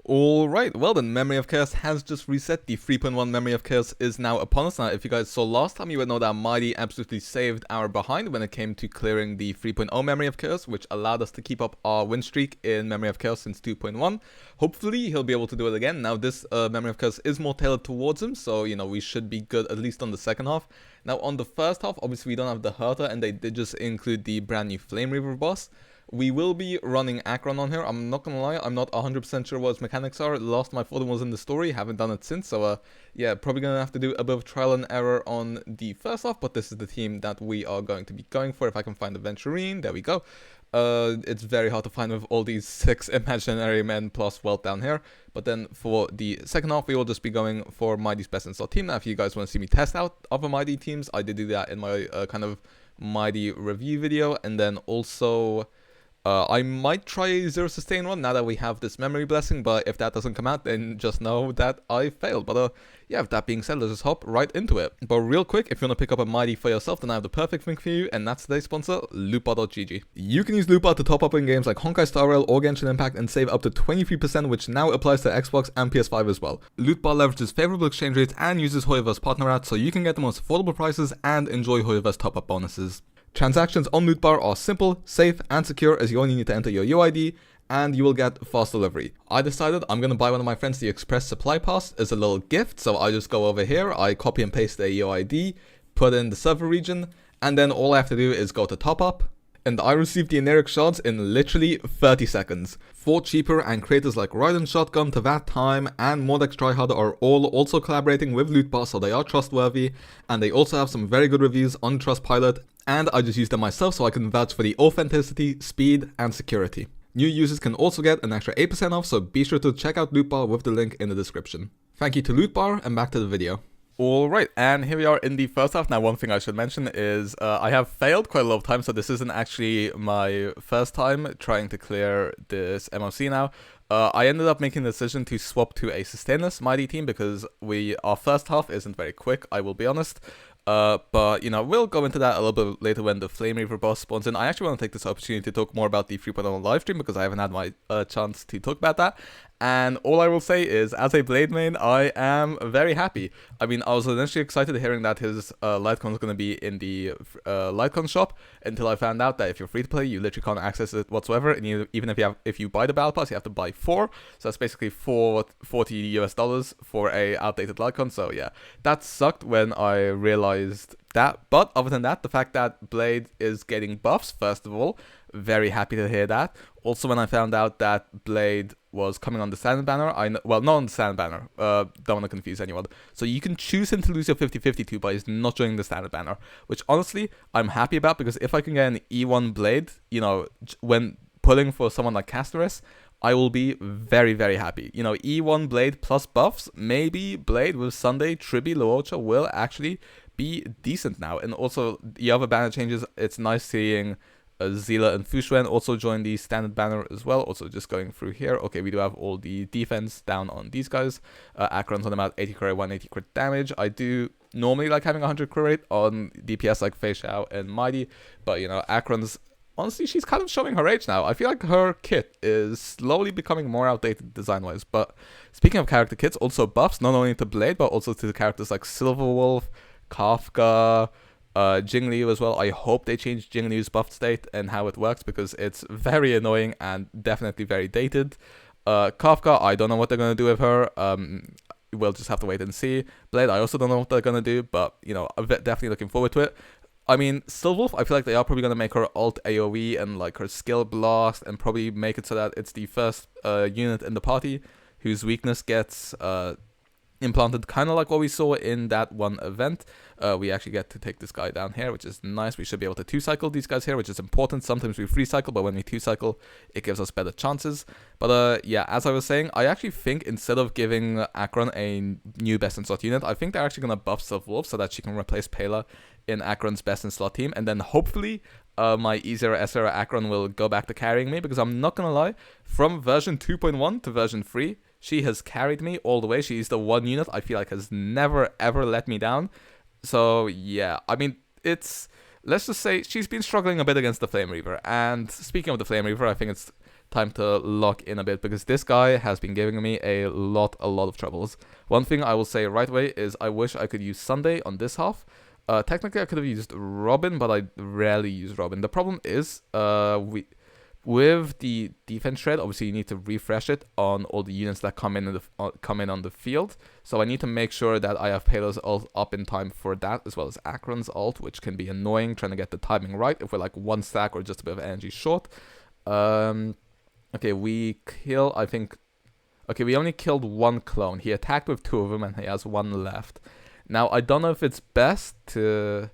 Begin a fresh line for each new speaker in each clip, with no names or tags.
Alright, well then, Memory of Chaos has just reset. The 3.1 Memory of Chaos is now upon us. Now, if you guys saw last time, you would know that MYDEI absolutely saved our behind when it came to clearing the 3.0 Memory of Chaos, which allowed us to keep up our win streak in Memory of Chaos since 2.1. Hopefully, he'll be able to do it again. Now, this Memory of Chaos is more tailored towards him, so, you know, we should be good at least on the second half. Now, on the first half, obviously, we don't have the Herter, and they did just include the brand new Flame Reaver boss. We will be running Acheron on here. I'm not gonna lie, I'm not 100% sure what its mechanics are. Last time I thought it was in the story, haven't done it since, so yeah, probably gonna have to do a bit of trial and error on the first half, but this is the team that we are going to be going for. If I can find aventurine, there we go. It's very hard to find with all these 6 imaginary men plus wealth down here, but then for the second half, we will just be going for MYDEI's best in slot team. Now, if you guys want to see me test out other MYDEI teams, I did do that in my kind of MYDEI review video, and then also I might try a zero sustain one now that we have this memory blessing, but if that doesn't come out, then just know that I failed. But yeah, with that being said, let's just hop right into it. But real quick, if you want to pick up a MYDEI for yourself, then I have the perfect thing for you, and that's today's sponsor, lootbar.gg. You can use lootbar to top up in games like Honkai Star Rail or Genshin Impact and save up to 23%, which now applies to Xbox and PS5 as well. Lootbar leverages favorable exchange rates and uses Hoyoverse partner ads, so you can get the most affordable prices and enjoy Hoyoverse top-up bonuses. Transactions on Lootbar are simple, safe, and secure, as you only need to enter your UID, and you will get fast delivery. I decided I'm going to buy one of my friends the Express Supply Pass as a little gift, so I just go over here, I copy and paste their UID, put in the server region, and then all I have to do is go to top up, and I received the Eneric shards in literally 30 seconds. For cheaper, and creators like Raiden Shotgun, To That Time, and Mordex Tryharder are all also collaborating with Lootbar, so they are trustworthy, and they also have some very good reviews on Trustpilot, and I just use them myself so I can vouch for the authenticity, speed, and security. New users can also get an extra 8% off, so be sure to check out Lootbar with the link in the description. Thank you to Lootbar, and back to the video. Alright, and here we are in the first half. Now, one thing I should mention is I have failed quite a lot of times, so this isn't actually my first time trying to clear this MOC now. I ended up making the decision to swap to a sustainless MYDEI team because our first half isn't very quick, I will be honest. But, you know, we'll go into that a little bit later when the Flame Reaver boss spawns in. I actually want to take this opportunity to talk more about the 3.0 livestream because I haven't had my chance to talk about that. And all I will say is, as a Blade main, I am very happy. I mean, I was initially excited hearing that his Lightcon was going to be in the Lightcon shop until I found out that if you're free to play, you literally can't access it whatsoever. And even if you buy the Battle Pass, you have to buy 4. So that's basically $40 US for a outdated Lightcon. So yeah, that sucked when I realized that. But other than that, the fact that Blade is getting buffs, first of all, very happy to hear that. Also, when I found out that Blade was coming on the standard banner, well, not on the standard banner, don't want to confuse anyone. So you can choose him to lose your 50-50 to, but he's not joining the standard banner, which honestly, I'm happy about, because if I can get an E1 Blade, you know, when pulling for someone like Castoris, I will be very, very happy. You know, E1 Blade plus buffs, maybe Blade with Sunday, tribbie, Luocha will actually be decent now. And also, the other banner changes, it's nice seeing Zila and Fushuen also join the standard banner as well. Also, just going through here, okay, we do have all the defense down on these guys. Acheron's on about 80 crit rate, 180 crit damage. I do normally like having 100 crit rate on DPS like Fei Xiao and MYDEI, but you know, Acheron's, honestly, she's kind of showing her age now. I feel like her kit is slowly becoming more outdated design-wise. But speaking of character kits, also buffs, not only to Blade, but also to the characters like Silverwolf, Kafka, Jingliu as well. I hope they change Jingliu's buff state and how it works, because it's very annoying and definitely very dated. Kafka, I don't know what they're going to do with her. We'll just have to wait and see. Blade, I also don't know what they're going to do, but, you know, I'm definitely looking forward to it. I mean, Silverwolf, I feel like they are probably going to make her alt AoE and like her skill blast, and probably make it so that it's the first unit in the party whose weakness gets implanted, kind of like what we saw in that one event. We actually get to take this guy down here, which is nice. We should be able to 2-cycle these guys here, which is important. Sometimes we 3-cycle, but when we 2-cycle, it gives us better chances. But yeah, as I was saying, I actually think instead of giving Acheron a new best in slot unit, I think they're actually going to buff Silverwolf so that she can replace Pela in Acheron's best in slot team, and then hopefully my E0S0 Acheron will go back to carrying me, because I'm not going to lie, from version 2.1 to version 3, she has carried me all the way. She's the one unit I feel like has never ever let me down. So yeah, I mean, let's just say she's been struggling a bit against the Flame Reaver. And speaking of the Flame Reaver, I think it's time to lock in a bit, because this guy has been giving me a lot of troubles. One thing I will say right away is I wish I could use Sunday on this half. Technically I could have used Robin, but I rarely use Robin. The problem is with the defense shred, obviously you need to refresh it on all the units that come in on the field. So I need to make sure that I have Pela's ult up in time for that, as well as Acheron's ult, which can be annoying trying to get the timing right if we're like one stack or just a bit of energy short. Okay, we kill, I think... Okay, we only killed one clone. He attacked with 2 of them and he has 1 left. Now, I don't know if it's best to...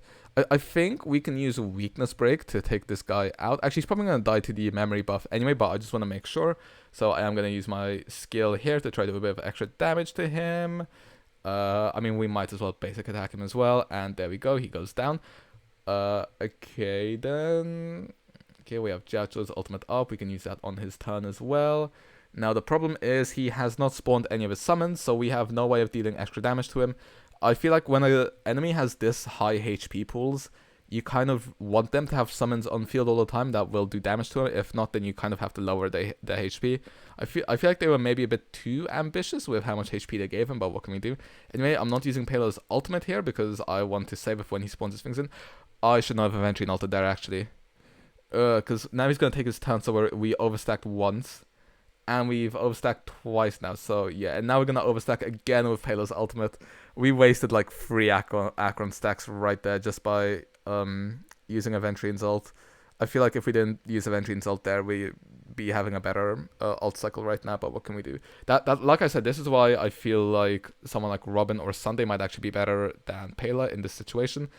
I think we can use a weakness break to take this guy out. Actually, he's probably going to die to the memory buff anyway, but I just want to make sure. So I am going to use my skill here to try to do a bit of extra damage to him. I mean, we might as well basic attack him as well. And there we go, he goes down. Okay, then... Okay, we have jiaoqiu's ultimate up. We can use that on his turn as well. Now, the problem is he has not spawned any of his summons, so we have no way of dealing extra damage to him. I feel like when an enemy has this high HP pools, you kind of want them to have summons on field all the time that will do damage to him. If not, then you kind of have to lower their HP. I feel like they were maybe a bit too ambitious with how much HP they gave him, but what can we do? Anyway, I'm not using Pela's ultimate here because I want to save it for when he spawns his things in. I should not have aventurine ulted there, actually. Because now he's going to take his turn, so we overstacked once. And we've overstacked twice now, so yeah. And now we're going to overstack again with Pela's ultimate. We wasted like 3 Acheron stacks right there just by using Aventurine's ult. I feel like if we didn't use Aventurine's ult there, we'd be having a better ult cycle right now, but what can we do? That like I said, this is why I feel like someone like Robin or Sunday might actually be better than Pela in this situation.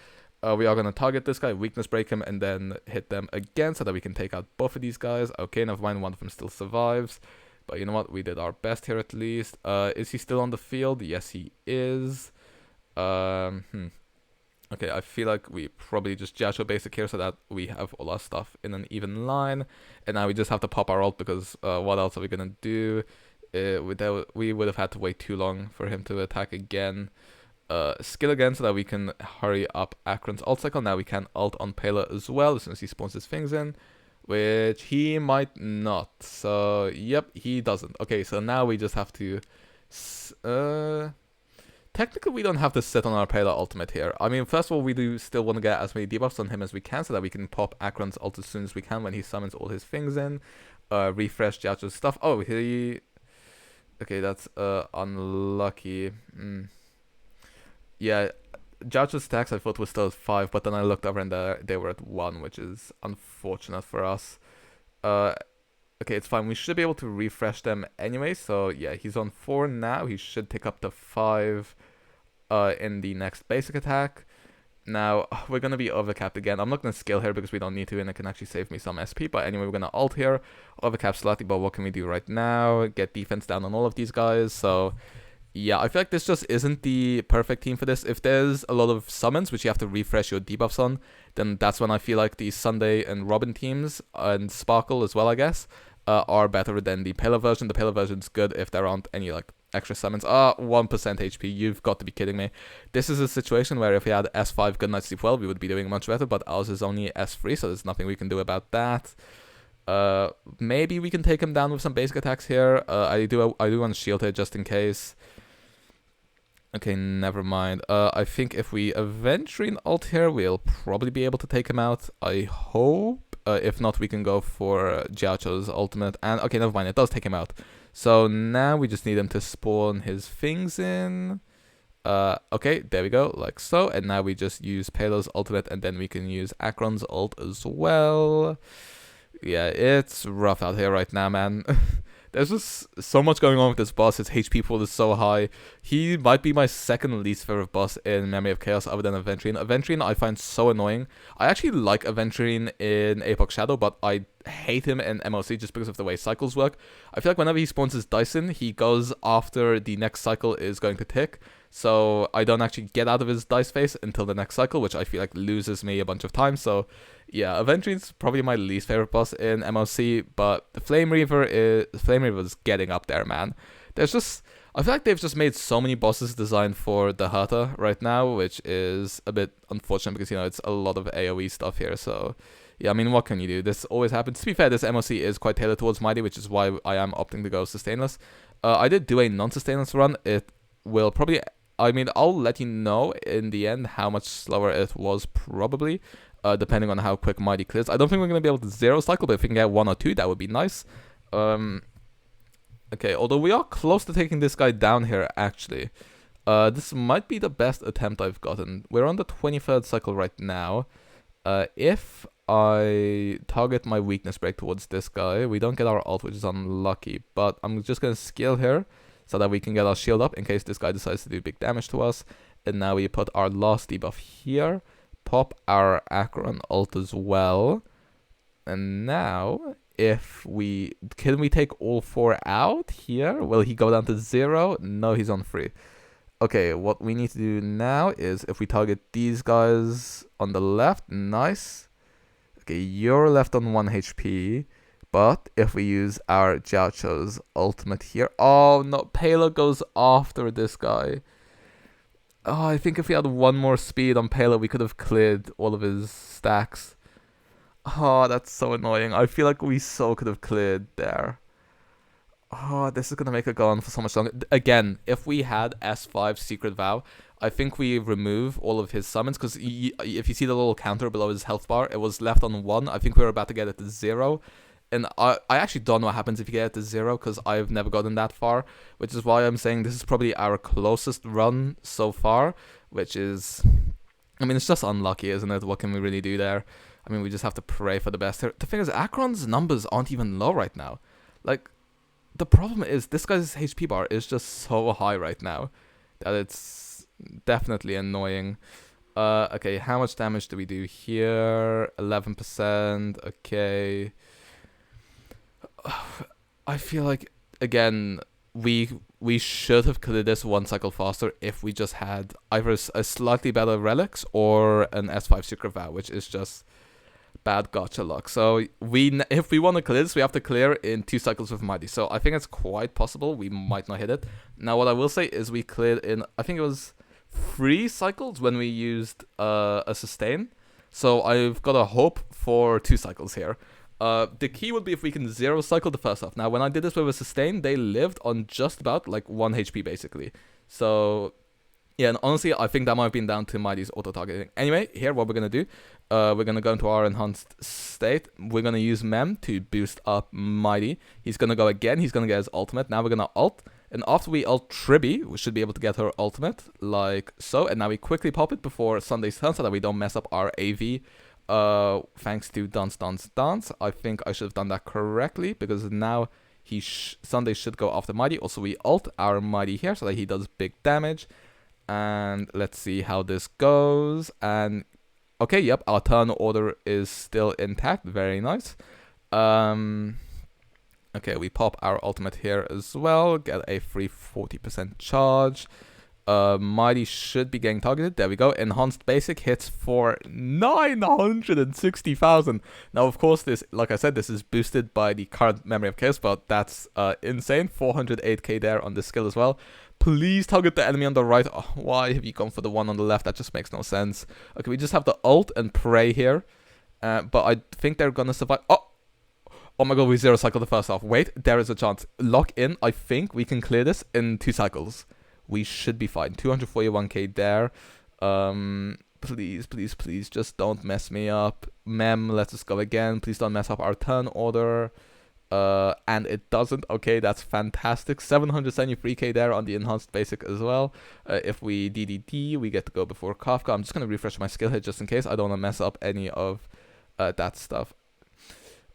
We are going to target this guy, weakness break him, and then hit them again so that we can take out both of these guys. Okay, never mind, one of them still survives. But you know what? We did our best here at least. Is he still on the field? Yes, he is. Okay, I feel like we probably just jiaoqiu basic here so that we have all our stuff in an even line. And now we just have to pop our ult because what else are we going to do? We would have had to wait too long for him to attack again. Skill again so that we can hurry up Acheron's ult cycle. Now we can ult on Pela as well as soon as he spawns his things in, which he might not. So yep, he doesn't. Okay, so now we just have to technically we don't have to sit on our Pela ultimate here. I mean, first of all, we do still want to get as many debuffs on him as we can so that we can pop Acheron's ult as soon as we can when he summons all his things in. Refresh jiaoqiu's stuff. Oh, he... Okay, that's unlucky. Yeah, jiaoqiu's stacks I thought was still at 5, but then I looked over and they were at 1, which is unfortunate for us. Okay, it's fine. We should be able to refresh them anyway. So yeah, he's on 4 now. He should tick up to 5 in the next basic attack. Now, we're going to be overcapped again. I'm not going to skill here because we don't need to, and it can actually save me some SP. But anyway, we're going to ult here. Overcap slightly, but what can we do right now? Get defense down on all of these guys. So... yeah, I feel like this just isn't the perfect team for this. If there's a lot of summons which you have to refresh your debuffs on, then that's when I feel like the Sunday and Robin teams, and Sparkle as well, I guess, are better than the Pela version. The Pela version's good if there aren't any like extra summons. 1% HP, you've got to be kidding me. This is a situation where if we had S5 Good Night Sleep Well, we would be doing much better, but ours is only S3, so there's nothing we can do about that. Maybe we can take him down with some basic attacks here. I do want to shield here just in case. Okay, never mind. I think if we aventurine ult here, we'll probably be able to take him out. I hope. If not, we can go for jiaoqiu's ultimate. And okay, never mind. It does take him out. So now we just need him to spawn his things in. Okay, there we go, like so. And now we just use Pela's ultimate, and then we can use Acheron's ult as well. Yeah, it's rough out here right now, man. There's just so much going on with this boss. His HP pool is so high. He might be my second least favorite boss in Memory of Chaos other than Aventurine. Aventurine I find so annoying. I actually like Aventurine in Apex Shadow, but I hate him in MOC just because of the way cycles work. I feel like whenever he spawns his dice in, he goes after the next cycle is going to tick. So I don't actually get out of his dice phase until the next cycle, which I feel like loses me a bunch of time. So yeah, Aventurine's probably my least favorite boss in MOC, but the Flame Reaver is getting up there, man. I feel like they've just made so many bosses designed for the Herta right now, which is a bit unfortunate because, you know, it's a lot of AoE stuff here. So Yeah, I mean, what can you do? This always happens. To be fair, this MOC is quite tailored towards MYDEI, which is why I am opting to go sustainless. I did do a non-sustainless run. It will probably... I mean, I'll let you know in the end how much slower it was, probably, depending on how quick MYDEI clears. I don't think we're going to be able to zero cycle, but if we can get 1 or 2, that would be nice. Okay, although we are close to taking this guy down here, actually. This might be the best attempt I've gotten. We're on the 23rd cycle right now. If I target my weakness break towards this guy, we don't get our ult, which is unlucky. But I'm just going to skill here so that we can get our shield up in case this guy decides to do big damage to us. And now we put our last debuff here. Pop our Acheron ult as well. And now, if we... Can we take all 4 out here? Will he go down to 0? No, he's on 3. Okay, what we need to do now is if we target these guys on the left, nice. Okay, you're left on 1 HP, but if we use our jiaoqiu's ultimate here, oh no, pela goes after this guy. Oh, I think if we had 1 more speed on pela, we could have cleared all of his stacks. Oh, that's so annoying. I feel like we so could have cleared there. Oh, this is going to make it go on for so much longer. Again, if we had S5 Secret Vow, I think we remove all of his summons. Because if you see the little counter below his health bar, it was left on 1. I think we were about to get it to 0. And I actually don't know what happens if you get it to 0. Because I've never gotten that far. Which is why I'm saying this is probably our closest run so far. Which is... I mean, it's just unlucky, isn't it? What can we really do there? I mean, we just have to pray for the best here. The thing is, Acheron's numbers aren't even low right now. Like... The problem is, this guy's HP bar is just so high right now that it's definitely annoying. Okay, how much damage do we do here? 11%, okay. I feel like, again, we should have cleared this 1 cycle faster if we just had either a slightly better relics or an S5 Secret Vow, which is just... bad gacha luck. So if we want to clear this, we have to clear in 2 cycles with MYDEI. So I think it's quite possible we might not hit it. Now what I will say is we cleared in, I think it was 3 cycles when we used a sustain. So I've got a hope for 2 cycles here. The key would be if we can 0 cycle the first half. Now when I did this with a sustain, they lived on just about like 1 HP basically. So... yeah, and honestly, I think that might have been down to MYDEI's auto-targeting. Anyway, here, what we're going to do, we're going to go into our enhanced state. We're going to use Mem to boost up MYDEI. He's going to go again. He's going to get his ultimate. Now we're going to ult. And after we ult Tribbie, we should be able to get her ultimate, like so. And now we quickly pop it before Sunday's turn so that we don't mess up our AV. Thanks to Dance, Dance, Dance. I think I should have done that correctly because now Sunday should go after MYDEI. Also, we ult our MYDEI here so that he does big damage. And let's see how this goes. And okay, yep, our turn order is still intact. Very nice. Okay, we pop our ultimate here as well. Get a free 40% charge. MYDEI should be getting targeted. There we go. Enhanced basic hits for 960,000. Now, of course, this, like I said, this is boosted by the current Memory of Chaos, but that's insane. 408k there on this skill as well. Please target the enemy on the right. Oh, why have you gone for the one on the left? That just makes no sense. Okay, we just have to ult and pray here. But I think they're gonna survive. Oh my god, we 0 cycle the first half. Wait, there is a chance. Lock in. I think we can clear this in 2 cycles. We should be fine. 241k there. Please, please, please, just don't mess me up. Mem, let's just go again. Please don't mess up our turn order. And it doesn't. Okay, that's fantastic. 773k there on the enhanced basic as well. If we DDD, we get to go before Kafka. I'm just going to refresh my skill hit just in case. I don't want to mess up any of that stuff.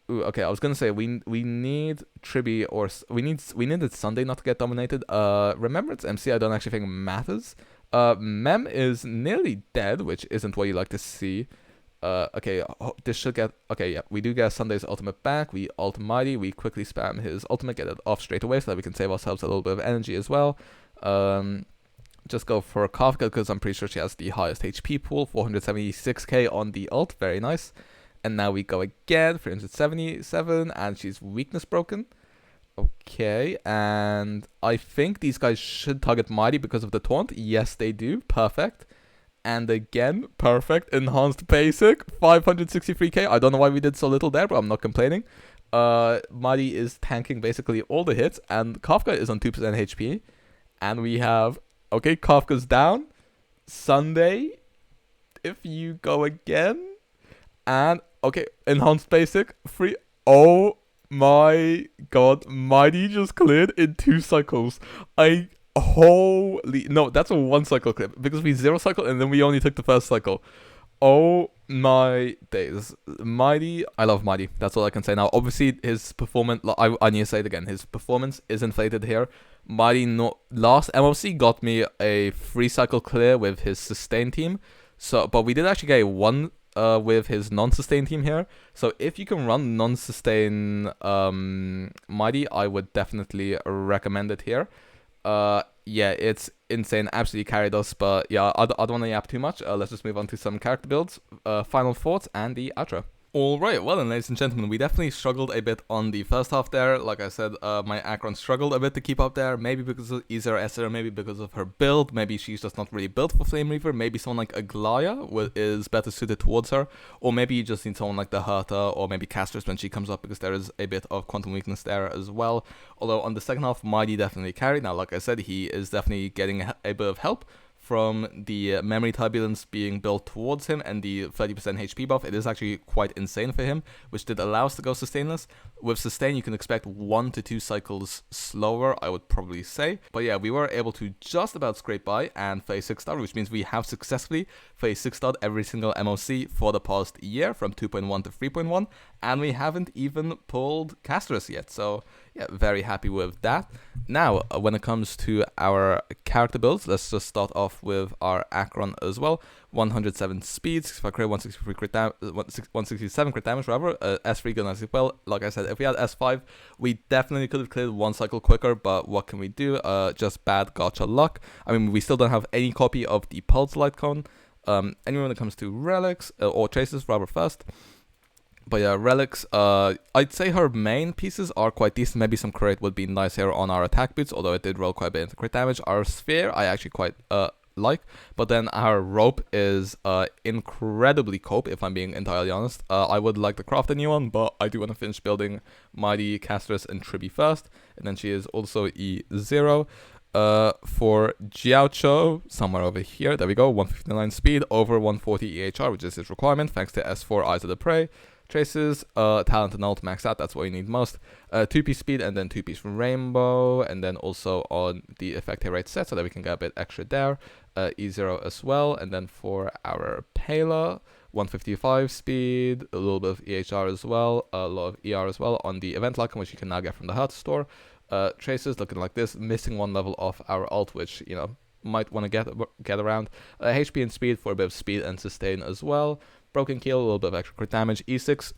Ooh, okay, I was going to say we need Tribbie or we needed Sunday not to get dominated. Remembrance MC I don't actually think matters. Mem is nearly dead, which isn't what you like to see. Okay, this should get... Okay, yeah, we do get Sunday's ultimate back. We ult MYDEI. We quickly spam his ultimate, get it off straight away so that we can save ourselves a little bit of energy as well. Just go for Kafka because I'm pretty sure she has the highest HP pool. 476k on the ult. Very nice. And now we go again. 377. And she's weakness broken. Okay, and I think these guys should target MYDEI because of the taunt. Yes, they do. Perfect. And again, perfect. Enhanced basic, 563k. I don't know why we did so little there, but I'm not complaining. MYDEI is tanking basically all the hits, and Kafka is on 2% HP. And we have, okay, Kafka's down. Sunday, if you go again. And, okay, enhanced basic, free. Oh my god, MYDEI just cleared in 2 cycles. Holy, no, that's a 1 cycle clip, because we 0 cycle and then we only took the first cycle. Oh my days. MYDEI, I love MYDEI, that's all I can say now. Obviously his performance, I need to say it again, his performance is inflated here. MYDEI, last MOC got me a 3 cycle clear with his sustain team, so but we did actually get 1 with his non-sustain team here. So if you can run non-sustain MYDEI, I would definitely recommend it here. Yeah, it's insane, absolutely carried us, but yeah, I don't want to yap too much. Let's just move on to some character builds, final thoughts, and the outro. Alright, well then, ladies and gentlemen, we definitely struggled a bit on the first half there. Like I said, my Acheron struggled a bit to keep up there, maybe because of E0S0, maybe because of her build, maybe she's just not really built for Flame Reaver, maybe someone like Aglaya is better suited towards her, or maybe you just need someone like the Herta, or maybe Casters when she comes up, because there is a bit of quantum weakness there as well. Although on the second half, MYDEI definitely carried. Now, like I said, he is definitely getting a bit of help from the memory turbulence being built towards him and the 30% HP buff. It is actually quite insane for him, which did allow us to go sustainless. With sustain, you can expect 1 to 2 cycles slower, I would probably say. But yeah, we were able to just about scrape by and phase 6 star, which means we have successfully phase 6 starred every single MOC for the past year from 2.1 to 3.1, and we haven't even pulled Casters yet. So yeah, very happy with that. Now, when it comes to our character builds, let's just start off with our Acheron as well. 107 speed, 65 crit, 163 crit 167 crit damage, rather. S3 gun as well. Like I said, if we had S5, we definitely could have cleared 1 cycle quicker, but what can we do? Just bad gacha luck. I mean, we still don't have any copy of the Pulse Light Cone. Anyway, when it comes to relics, or traces, rather first. But yeah, relics, I'd say her main pieces are quite decent. Maybe some crit would be nice here on our attack boots, although it did roll quite a bit into crit damage. Our sphere, I actually quite like. But then our rope is incredibly cope, if I'm being entirely honest. I would like to craft a new one, but I do want to finish building MYDEI, Casters, and Tribbie first. And then she is also E0. For jiaoqiu, somewhere over here, there we go, 159 speed, over 140 EHR, which is his requirement, thanks to S4 Eyes of the Prey. Traces, talent and ult max out, that's what you need most. 2p speed and then 2p from Rainbow, and then also on the effective rate set so that we can get a bit extra there. E0 as well, and then for our pela, 155 speed, a little bit of EHR as well, a lot of ER as well on the event icon, which you can now get from the Herta store. Traces looking like this, missing 1 level off our ult, which, you know, might want to get around. HP and speed for a bit of speed and sustain as well. Broken Keel, a little bit of extra crit damage. E6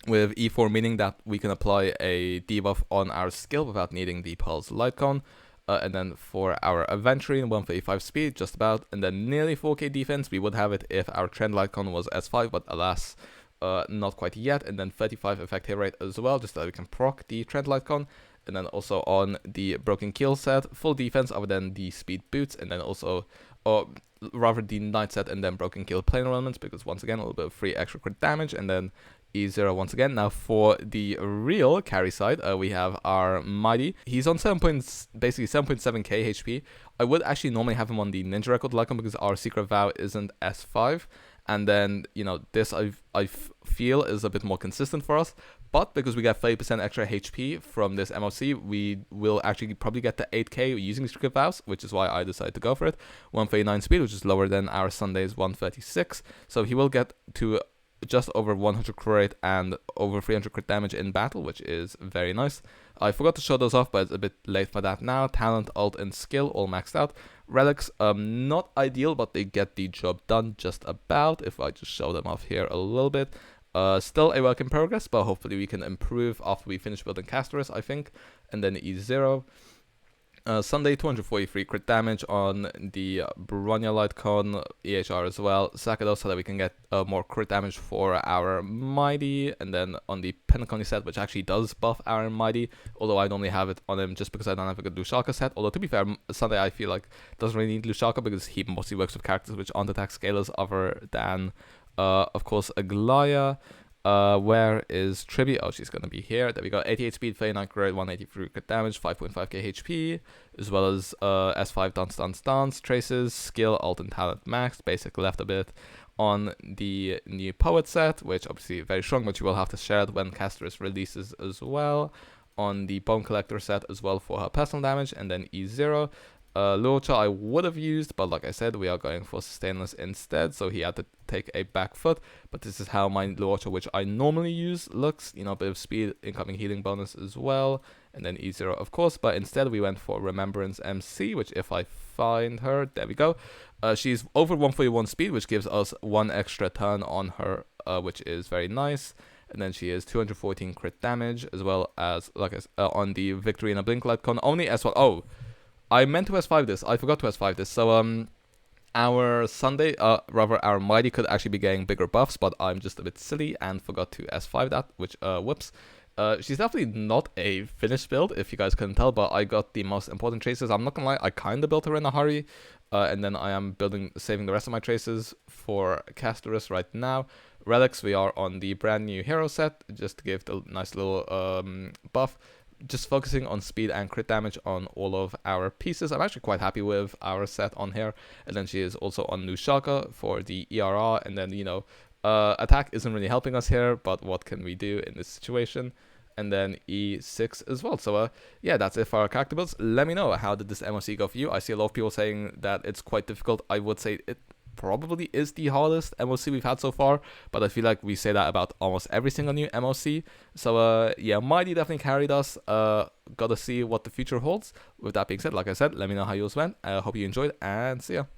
with E4, meaning that we can apply a debuff on our skill without needing the Pulse Light Cone. And then for our aventurine, 135 speed, just about. And then nearly 4k defense. We would have it if our Trend Light Cone was S5, but alas, not quite yet. And then 35 effect hit rate as well, just so that we can proc the Trend Light Cone. And then also on the Broken Keel set, full defense other than the speed boots, and then also, or rather the Knight set and then Broken Keel planar elements, because once again, a little bit of free extra crit damage, and then E0 once again. Now for the real carry side, we have our MYDEI. He's on basically 7.7k HP. I would actually normally have him on the Ninja Record Lycon because our Secret Vow isn't S5. And then, you know, this I feel is a bit more consistent for us. But because we get 30% extra HP from this MOC, we will actually probably get to 8k using Secret Vows, which is why I decided to go for it. 139 speed, which is lower than our Sunday's 136. So he will get to just over 100 crit rate and over 300 crit damage in battle, which is very nice. I forgot to show those off, but it's a bit late for that now. Talent, ult, and skill all maxed out. Relics, not ideal, but they get the job done just about, if I just show them off here a little bit. Still a work in progress, but hopefully we can improve after we finish building Casters, I think. And then E0. Sunday 243 crit damage on the Bronya Lightcon EHR as well. Sakido so that we can get more crit damage for our MYDEI, and then on the Pentacon set, which actually does buff our MYDEI, although I normally have it on him just because I don't have a good Lushaka set. Although to be fair, Sunday I feel like doesn't really need Lushaka because he mostly works with characters which aren't attack scalers other than of course Aglaya. Where is Tribbie? Oh, she's gonna be here. There we go. 88 speed, 39 crit, 183 crit damage, 5.5k HP, as well as S5 dance, traces, skill, ult, and talent max. Basic left a bit on the new poet set, which obviously very strong, but you will have to share it when Casterus releases as well. On the Bone Collector set as well for her personal damage, and then E0. Luocha I would have used, but like I said, we are going for Sustainless instead, so he had to take a back foot. But this is how my Luocha, which I normally use, looks. You know, a bit of speed, incoming healing bonus as well, and then E0 of course. But instead we went for Remembrance MC, which if I find her, there we go. She's over 141 speed, which gives us 1 extra turn on her, which is very nice. And then she is 214 crit damage, as well as, like on the Victory in a Blink Lightcon, only S1. Oh, I meant to S5 this. I forgot to S5 this. So, our Sunday, rather our MYDEI could actually be getting bigger buffs, but I'm just a bit silly and forgot to S5 that, which, whoops. She's definitely not a finished build, if you guys couldn't tell, but I got the most important traces. I'm not gonna lie, I kind of built her in a hurry, and then I am saving the rest of my traces for Casterus right now. Relics, we are on the brand new hero set, just to give the nice little buff. Just focusing on speed and crit damage on all of our pieces. I'm actually quite happy with our set on here. And then she is also on Lushaka for the ERR. And then, you know, attack isn't really helping us here, but what can we do in this situation? And then E6 as well. So, yeah, that's it for our character builds. Let me know, how did this MOC go for you? I see a lot of people saying that it's quite difficult. I would say it probably is the hardest MOC we've had so far, but I feel like we say that about almost every single new MOC. So yeah, MYDEI definitely carried us. Gotta see what the future holds. With that being said, like I said, let me know how yours went. I hope you enjoyed, and see ya.